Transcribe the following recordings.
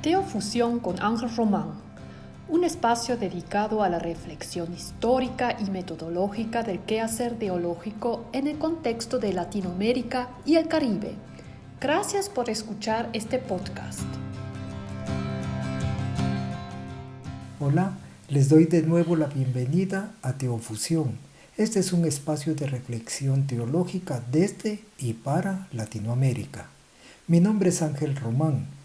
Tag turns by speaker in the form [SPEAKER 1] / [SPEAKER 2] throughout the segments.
[SPEAKER 1] Teofusión con Ángel Román, un espacio dedicado a la reflexión histórica y metodológica del quehacer teológico en el contexto de Latinoamérica y el Caribe. Gracias por escuchar este podcast.
[SPEAKER 2] Hola, les doy de nuevo la bienvenida a Teofusión. Este es un espacio de reflexión teológica desde y para Latinoamérica. Mi nombre es Ángel Román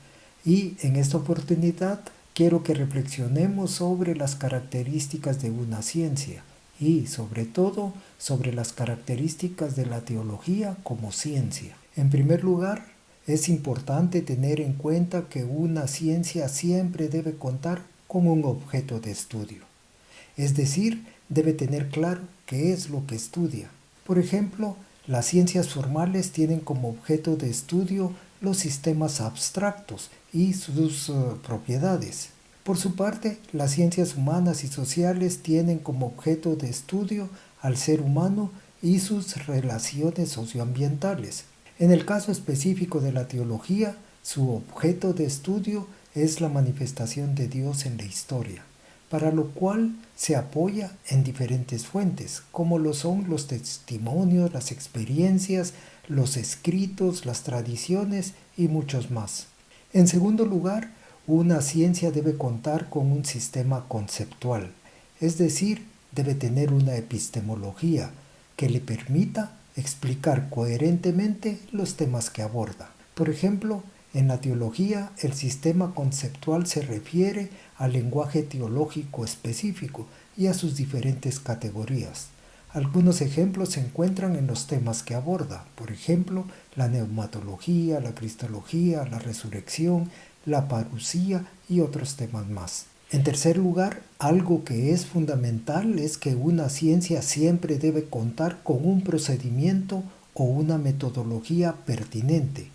[SPEAKER 2] y en esta oportunidad quiero que reflexionemos sobre las características de una ciencia y sobre todo sobre las características de la teología como ciencia. En primer lugar, es importante tener en cuenta que una ciencia siempre debe contar con un objeto de estudio. Es decir, debe tener claro qué es lo que estudia. Por ejemplo, las ciencias formales tienen como objeto de estudio los sistemas abstractos y sus propiedades. Por su parte, las ciencias humanas y sociales tienen como objeto de estudio al ser humano y sus relaciones socioambientales. En el caso específico de la teología, su objeto de estudio es la manifestación de Dios en la historia, para lo cual se apoya en diferentes fuentes, como lo son los testimonios, las experiencias, los escritos, las tradiciones y muchos más. En segundo lugar, una ciencia debe contar con un sistema conceptual, es decir, debe tener una epistemología que le permita explicar coherentemente los temas que aborda. Por ejemplo, en la teología, el sistema conceptual se refiere al lenguaje teológico específico y a sus diferentes categorías. Algunos ejemplos se encuentran en los temas que aborda, por ejemplo, la neumatología, la cristología, la resurrección, la parusía y otros temas más. En tercer lugar, algo que es fundamental es que una ciencia siempre debe contar con un procedimiento o una metodología pertinente,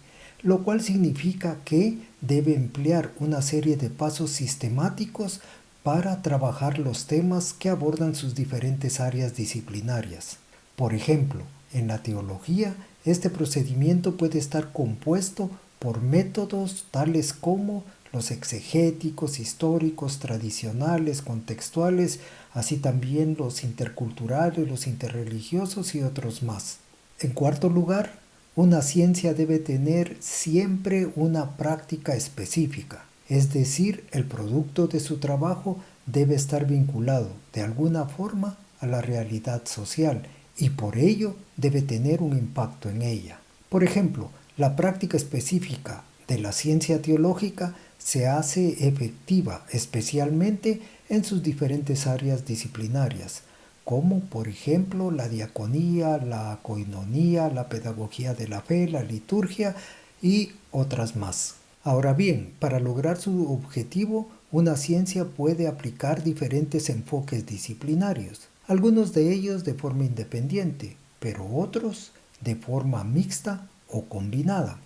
[SPEAKER 2] lo cual significa que debe emplear una serie de pasos sistemáticos para trabajar los temas que abordan sus diferentes áreas disciplinarias. Por ejemplo, en la teología, este procedimiento puede estar compuesto por métodos tales como los exegéticos, históricos, tradicionales, contextuales, así también los interculturales, los interreligiosos y otros más. En cuarto lugar, una ciencia debe tener siempre una práctica específica, es decir, el producto de su trabajo debe estar vinculado de alguna forma a la realidad social y por ello debe tener un impacto en ella. Por ejemplo, la práctica específica de la ciencia teológica se hace efectiva especialmente en sus diferentes áreas disciplinarias, como por ejemplo la diaconía, la coinonía, la pedagogía de la fe, la liturgia y otras más. Ahora bien, para lograr su objetivo, una ciencia puede aplicar diferentes enfoques disciplinarios, algunos de ellos de forma independiente, pero otros de forma mixta o combinada.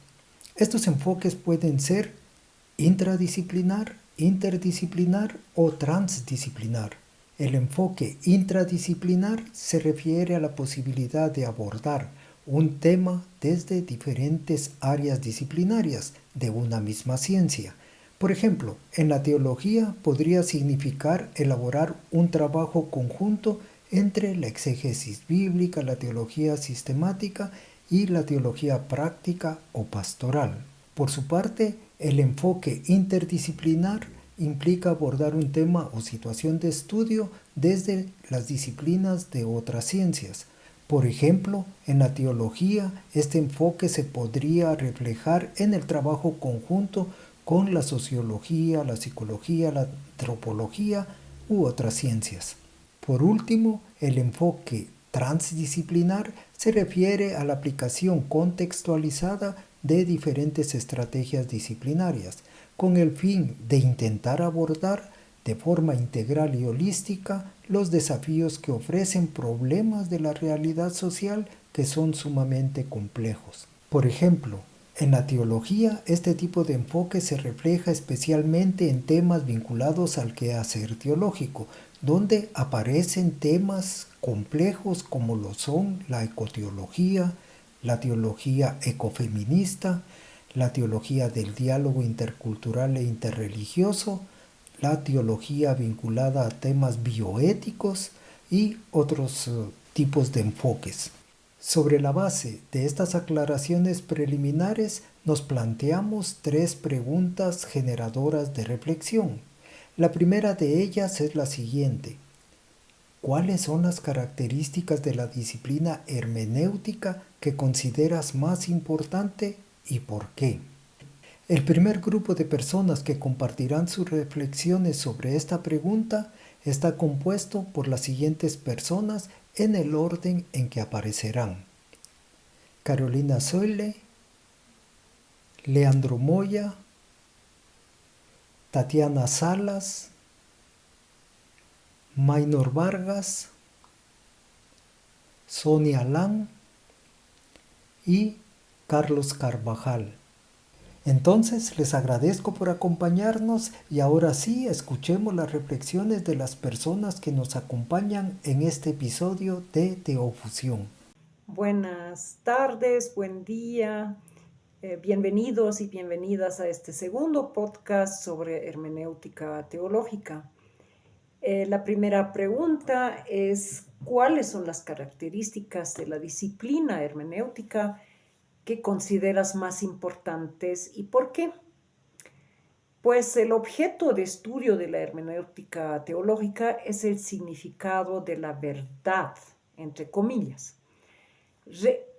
[SPEAKER 2] Estos enfoques pueden ser intradisciplinar, interdisciplinar o transdisciplinar. El enfoque intradisciplinar se refiere a la posibilidad de abordar un tema desde diferentes áreas disciplinarias de una misma ciencia. Por ejemplo, en la teología podría significar elaborar un trabajo conjunto entre la exégesis bíblica, la teología sistemática y la teología práctica o pastoral. Por su parte, el enfoque interdisciplinar implica abordar un tema o situación de estudio desde las disciplinas de otras ciencias. Por ejemplo, en la teología, este enfoque se podría reflejar en el trabajo conjunto con la sociología, la psicología, la antropología u otras ciencias. Por último, el enfoque transdisciplinar se refiere a la aplicación contextualizada de diferentes estrategias disciplinarias, con el fin de intentar abordar de forma integral y holística los desafíos que ofrecen problemas de la realidad social que son sumamente complejos. Por ejemplo, en la teología, este tipo de enfoque se refleja especialmente en temas vinculados al quehacer teológico, donde aparecen temas complejos como lo son la ecoteología, la teología ecofeminista, la teología del diálogo intercultural e interreligioso, la teología vinculada a temas bioéticos y otros tipos de enfoques. Sobre la base de estas aclaraciones preliminares, nos planteamos 3 preguntas generadoras de reflexión. La primera de ellas es la siguiente: ¿cuáles son las características de la disciplina hermenéutica que consideras más importante y por qué? El primer grupo de personas que compartirán sus reflexiones sobre esta pregunta está compuesto por las siguientes personas en el orden en que aparecerán: Carolina Zoille, Leandro Moya, Tatiana Salas, Maynor Vargas, Sonia Lan y Carlos Carvajal. Entonces les agradezco por acompañarnos y ahora sí escuchemos las reflexiones de las personas que nos acompañan en este episodio de Teofusión.
[SPEAKER 3] Buenas tardes, buen día, bienvenidos y bienvenidas a este segundo podcast sobre hermenéutica teológica. La primera pregunta es: ¿cuáles son las características de la disciplina hermenéutica que consideras más importantes y por qué? Pues el objeto de estudio de la hermenéutica teológica es el significado de la verdad, entre comillas.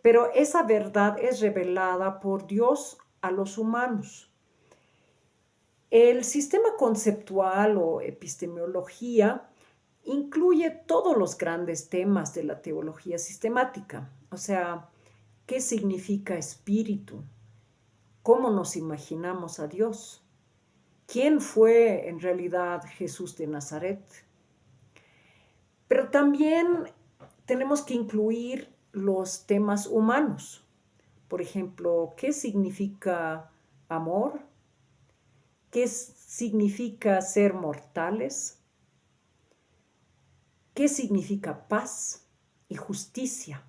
[SPEAKER 3] Pero esa verdad es revelada por Dios a los humanos. El sistema conceptual o epistemología incluye todos los grandes temas de la teología sistemática, o sea, ¿qué significa espíritu? ¿Cómo nos imaginamos a Dios? ¿Quién fue en realidad Jesús de Nazaret? Pero también tenemos que incluir los temas humanos. Por ejemplo, ¿qué significa amor? ¿Qué significa ser mortales? ¿Qué significa paz y justicia?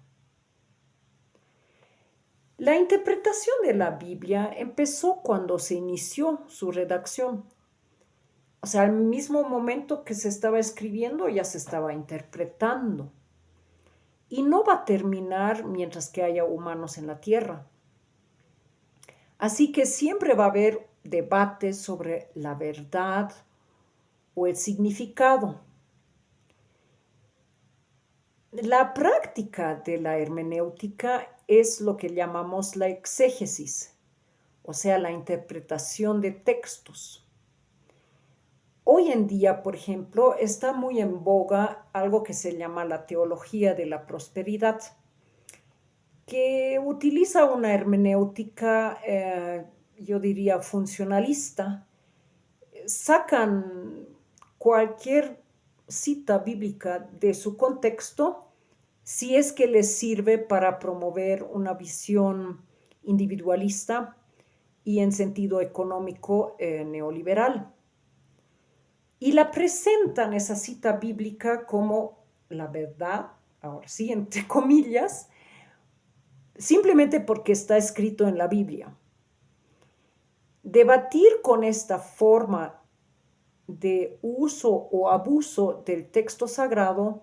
[SPEAKER 3] La interpretación de la Biblia empezó cuando se inició su redacción. O sea, al mismo momento que se estaba escribiendo ya se estaba interpretando. Y no va a terminar mientras que haya humanos en la tierra. Así que siempre va a haber debates sobre la verdad o el significado. La práctica de la hermenéutica es lo que llamamos la exégesis, o sea, la interpretación de textos. Hoy en día, por ejemplo, está muy en boga algo que se llama la teología de la prosperidad, que utiliza una hermenéutica, yo diría, funcionalista. Sacan cualquier cita bíblica de su contexto si es que les sirve para promover una visión individualista y en sentido económico neoliberal. Y la presentan esa cita bíblica como la verdad, ahora sí, entre comillas, simplemente porque está escrito en la Biblia. Debatir con esta forma de uso o abuso del texto sagrado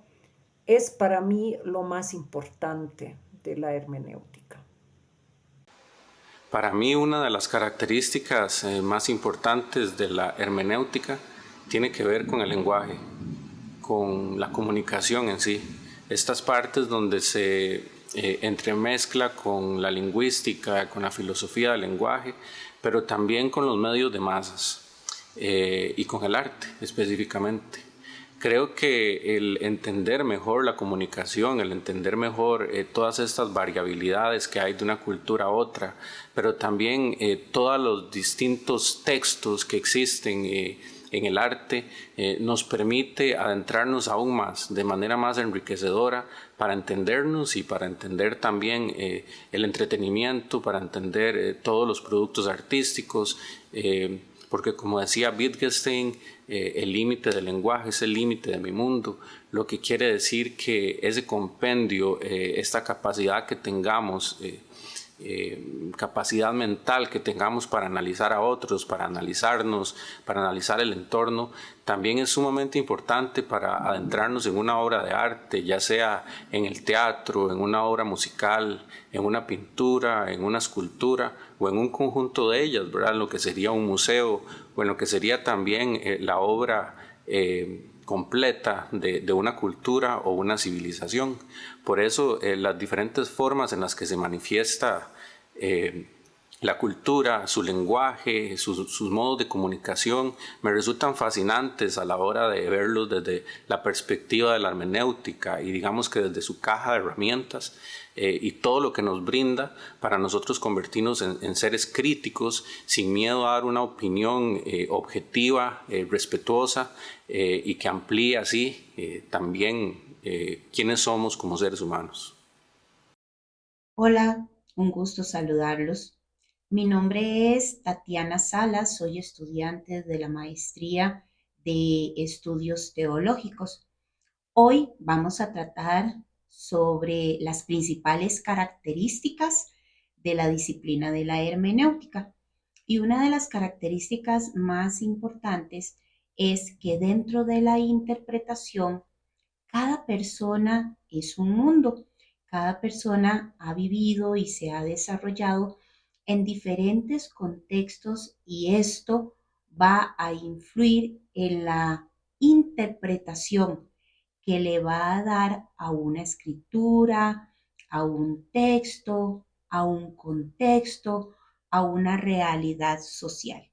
[SPEAKER 3] es para mí lo más importante de la hermenéutica.
[SPEAKER 4] Para mí, una de las características más importantes de la hermenéutica tiene que ver con el lenguaje, con la comunicación en sí. Estas partes donde se entremezcla con la lingüística, con la filosofía del lenguaje, pero también con los medios de masas y con el arte específicamente. Creo que el entender mejor la comunicación, el entender mejor todas estas variabilidades que hay de una cultura a otra, pero también todos los distintos textos que existen en el arte, nos permite adentrarnos aún más, de manera más enriquecedora, para entendernos y para entender también el entretenimiento, para entender todos los productos artísticos, porque como decía Wittgenstein, el límite del lenguaje es el límite de mi mundo, lo que quiere decir que ese compendio, esta capacidad que tengamos capacidad mental que tengamos para analizar a otros, para analizarnos, para analizar el entorno, también es sumamente importante para adentrarnos en una obra de arte, ya sea en el teatro, en una obra musical, en una pintura, en una escultura o en un conjunto de ellas, ¿verdad? En lo que sería un museo o en lo que sería también la obra completa de una cultura o una civilización. Por eso las diferentes formas en las que se manifiesta la cultura, su lenguaje, sus modos de comunicación, me resultan fascinantes a la hora de verlos desde la perspectiva de la hermenéutica y digamos que desde su caja de herramientas y todo lo que nos brinda para nosotros convertirnos en seres críticos, sin miedo a dar una opinión objetiva, respetuosa y que amplíe así también quiénes somos como seres humanos.
[SPEAKER 5] Hola, un gusto saludarlos. Mi nombre es Tatiana Salas, soy estudiante de la Maestría de Estudios Teológicos. Hoy vamos a tratar sobre las principales características de la disciplina de la hermenéutica. Y una de las características más importantes es que dentro de la interpretación, cada persona es un mundo. Cada persona ha vivido y se ha desarrollado en diferentes contextos y esto va a influir en la interpretación que le va a dar a una escritura, a un texto, a un contexto, a una realidad social.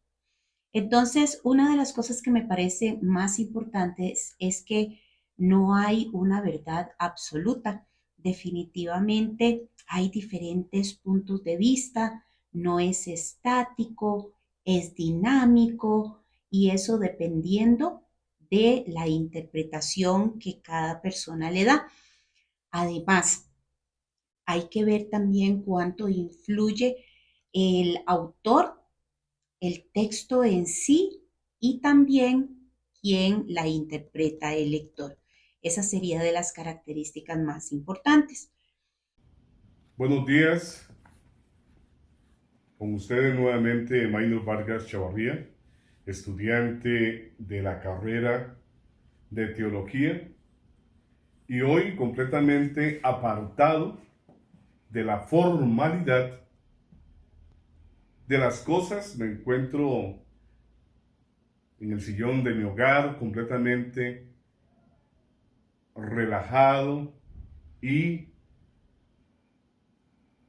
[SPEAKER 5] Entonces, una de las cosas que me parece más importantes es que no hay una verdad absoluta. Definitivamente hay diferentes puntos de vista, no es estático, es dinámico y eso dependiendo de la interpretación que cada persona le da. Además, hay que ver también cuánto influye el autor, el texto en sí y también quién la interpreta, el lector. Esa sería de las características más importantes.
[SPEAKER 6] Buenos días, con ustedes nuevamente Maynor Vargas Chavarría, estudiante de la carrera de Teología y hoy completamente apartado de la formalidad de las cosas. Me encuentro en el sillón de mi hogar completamente relajado y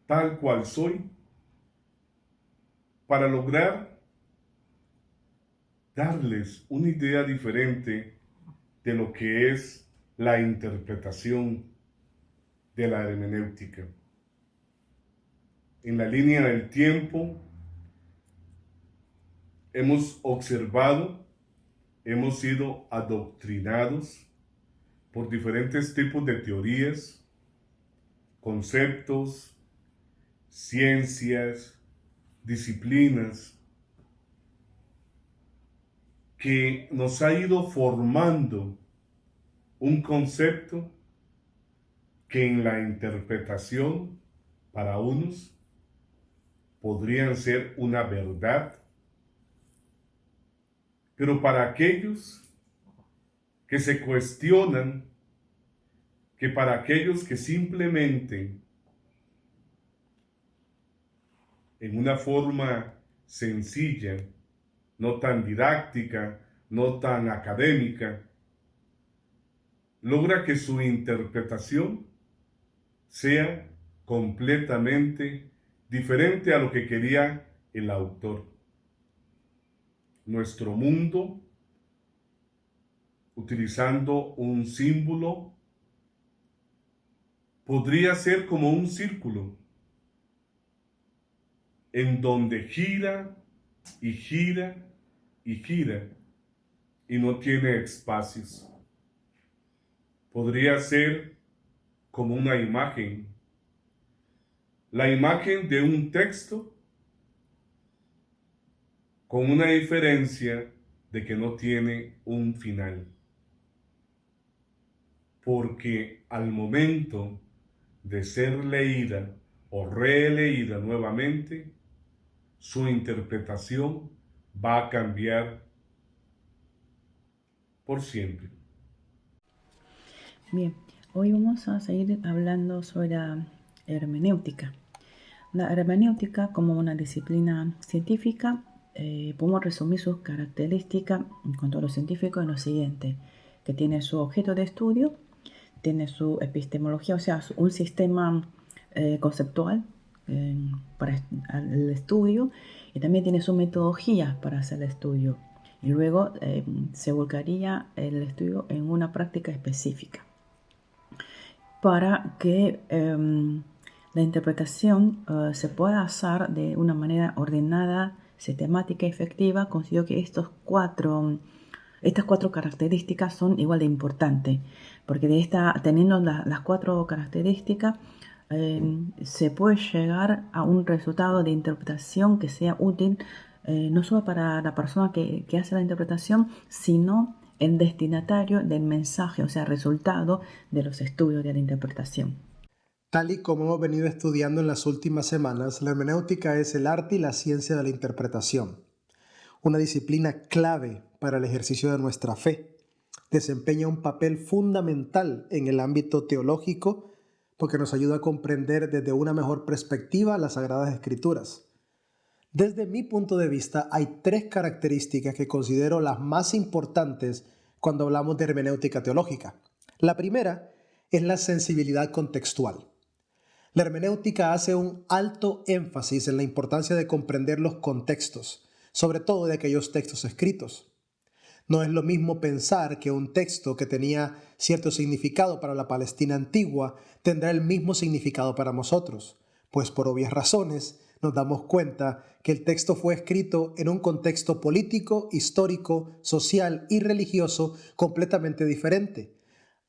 [SPEAKER 6] tal cual soy para lograr darles una idea diferente de lo que es la interpretación de la hermenéutica. En la línea del tiempo hemos observado, hemos sido adoctrinados por diferentes tipos de teorías, conceptos, ciencias, disciplinas, que nos ha ido formando un concepto que en la interpretación para unos podrían ser una verdad, pero para aquellos que se cuestionan, que para aquellos que simplemente en una forma sencilla, no tan didáctica, no tan académica, logra que su interpretación sea completamente diferente a lo que quería el autor. Nuestro mundo, utilizando un símbolo, podría ser como un círculo en donde gira y gira y gira y no tiene espacios. Podría ser como una imagen, la imagen de un texto con una diferencia de que no tiene un final. Porque al momento de ser leída o releída nuevamente, su interpretación va a cambiar por siempre.
[SPEAKER 7] Bien, hoy vamos a seguir hablando sobre la hermenéutica. La hermenéutica, como una disciplina científica, podemos resumir sus características en cuanto a lo científico en lo siguiente, que tiene su objeto de estudio, tiene su epistemología, o sea, un sistema conceptual para el estudio, y también tiene su metodología para hacer el estudio. Y luego se volcaría el estudio en una práctica específica para que la interpretación se pueda hacer de una manera ordenada, sistemática y efectiva. Considero que estas cuatro características son igual de importantes, porque teniendo las cuatro características se puede llegar a un resultado de interpretación que sea útil no solo para la persona que hace la interpretación, sino el destinatario del mensaje, o sea, resultado de los estudios de la interpretación.
[SPEAKER 8] Tal y como hemos venido estudiando en las últimas semanas, la hermenéutica es el arte y la ciencia de la interpretación, una disciplina clave para el ejercicio de nuestra fe. Desempeña un papel fundamental en el ámbito teológico porque nos ayuda a comprender desde una mejor perspectiva las Sagradas Escrituras. Desde mi punto de vista, hay 3 características que considero las más importantes cuando hablamos de hermenéutica teológica. La primera es la sensibilidad contextual. La hermenéutica hace un alto énfasis en la importancia de comprender los contextos, sobre todo de aquellos textos escritos. No es lo mismo pensar que un texto que tenía cierto significado para la Palestina antigua tendrá el mismo significado para nosotros, pues por obvias razones nos damos cuenta que el texto fue escrito en un contexto político, histórico, social y religioso completamente diferente,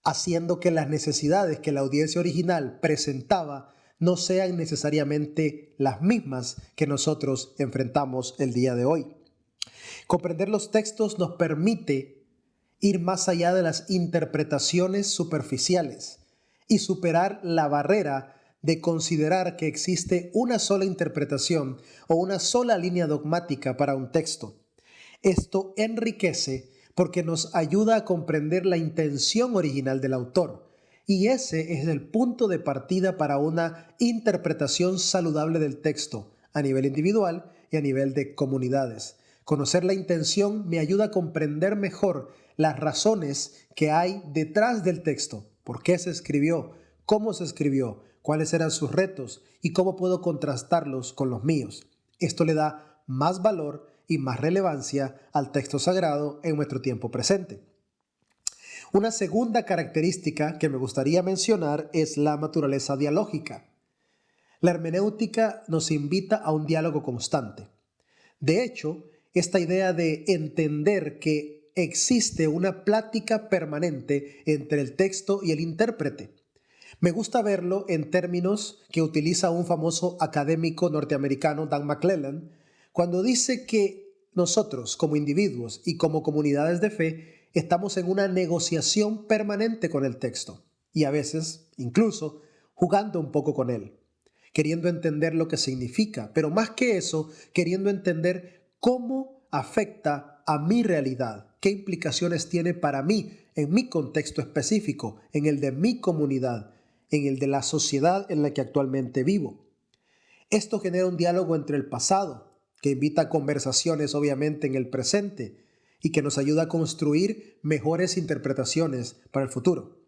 [SPEAKER 8] haciendo que las necesidades que la audiencia original presentaba no sean necesariamente las mismas que nosotros enfrentamos el día de hoy. Comprender los textos nos permite ir más allá de las interpretaciones superficiales y superar la barrera de considerar que existe una sola interpretación o una sola línea dogmática para un texto. Esto enriquece porque nos ayuda a comprender la intención original del autor, y ese es el punto de partida para una interpretación saludable del texto a nivel individual y a nivel de comunidades. Conocer la intención me ayuda a comprender mejor las razones que hay detrás del texto, por qué se escribió, cómo se escribió, cuáles eran sus retos y cómo puedo contrastarlos con los míos. Esto le da más valor y más relevancia al texto sagrado en nuestro tiempo presente. Una segunda característica que me gustaría mencionar es la naturaleza dialógica. La hermenéutica nos invita a un diálogo constante. De hecho, esta idea de entender que existe una plática permanente entre el texto y el intérprete. Me gusta verlo en términos que utiliza un famoso académico norteamericano, Dan McClellan, cuando dice que nosotros como individuos y como comunidades de fe estamos en una negociación permanente con el texto y a veces incluso jugando un poco con él, queriendo entender lo que significa, pero más que eso, queriendo entender cómo afecta a mi realidad, qué implicaciones tiene para mí en mi contexto específico, en el de mi comunidad, en el de la sociedad en la que actualmente vivo. Esto genera un diálogo entre el pasado, que invita a conversaciones obviamente en el presente y que nos ayuda a construir mejores interpretaciones para el futuro.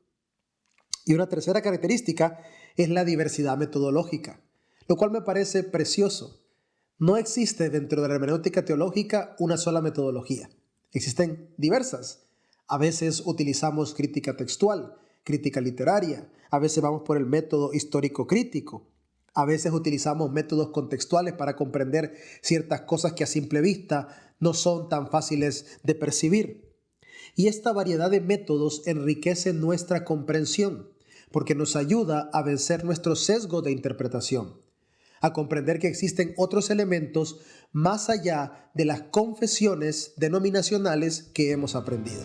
[SPEAKER 8] Y una tercera característica es la diversidad metodológica, lo cual me parece precioso. No existe dentro de la hermenéutica teológica una sola metodología. Existen diversas. A veces utilizamos crítica textual, crítica literaria, a veces vamos por el método histórico-crítico, a veces utilizamos métodos contextuales para comprender ciertas cosas que a simple vista no son tan fáciles de percibir. Y esta variedad de métodos enriquece nuestra comprensión, porque nos ayuda a vencer nuestro sesgo de interpretación, a comprender que existen otros elementos más allá de las confesiones denominacionales que hemos aprendido.